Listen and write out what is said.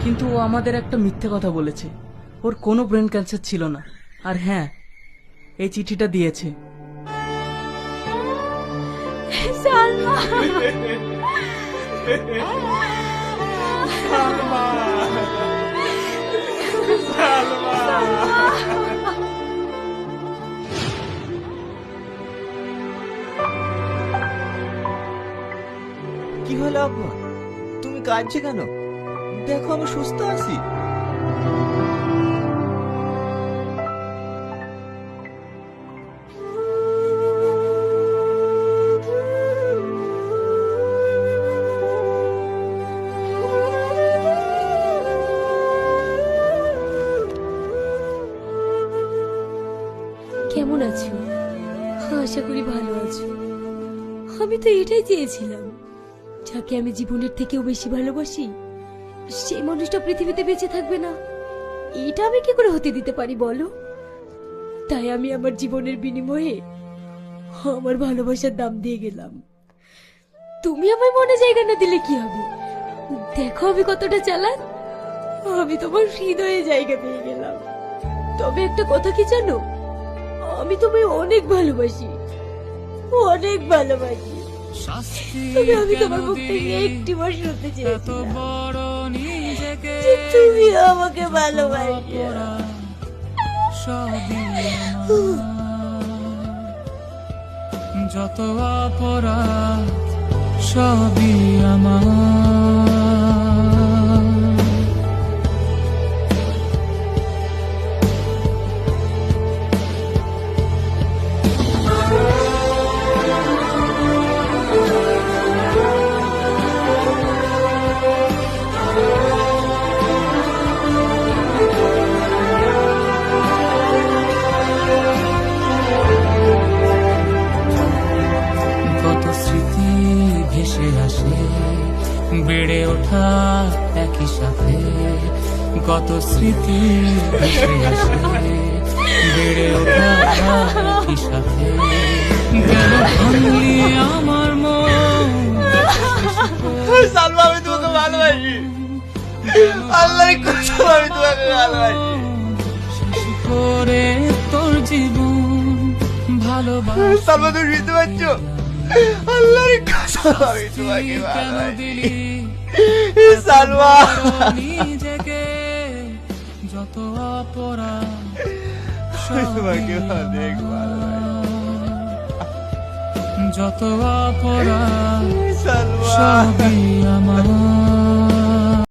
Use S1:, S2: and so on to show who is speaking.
S1: কিন্তু ও আমাদের একটা মিথ্যে কথা বলেছে। ওর কোনো ব্রেন ক্যান্সার ছিল না। আর হ্যাঁ, এই চিঠিটা দিয়েছে।
S2: সালমা,
S3: কি হলো আব্বা, তুমি কাঁদছো কেন? দেখো আমি সুস্থ আছি।
S2: কেমন আছো? আশা করি ভালো আছো। আমি তো এটাই চেয়েছিলাম, যাকে আমি জীবনের থেকেও বেশি ভালোবাসি সেই মানুষটা পৃথিবীতে বেঁচে থাকবে না। এটা আমি কি করে হতে দিতে পারি বলো? তাই আমি আমার জীবনের বিনিময়ে আমার ভালোবাসার দাম দিয়ে গেলাম। তুমি আমার মনে জায়গা না দিলে কি হবে? দেখো আমি কতটা চালাক। আমি তোমার হৃদয়ে জায়গা পেয়ে গেলাম। তবে একটা কথা কি জানো, আমি তোমায় অনেক ভালোবাসি, অনেক ভালোবাসি। তবে আমি তোমার মুখ থেকে একটি বার শুনতে চেয়েছিলাম যে তুমি আমাকে ভালোবাসো।
S4: যত অপরাধ সবই আমার। কত স্মৃতি ভেসে আসে বেড়ে ওঠা একই সাথে, কত স্মৃতি ভেসে আসে বেড়ে ওঠা একই সাথে। কেন ভাঙলি আমার মন?
S3: সালমা, আমি তোমাকে ভালোবাসি। আল্লাহর কসম, আমি তোমাকে ভালোবাসি।
S4: শেষ করে তোর জীবন ভালোবাসা।
S3: সালমা, তুমি বুঝতে পারছো? আল্লাহর কসম, আমি তোমাকে
S4: কেন
S3: ভালোবাসি।
S4: দিলি
S3: সালমা,
S4: নিজেকে? যত অপরাধ
S3: আমি তোমাকে অনেক ভালোবাসি।
S4: যত অপরাধ
S3: সালমা,
S4: সবই আমার।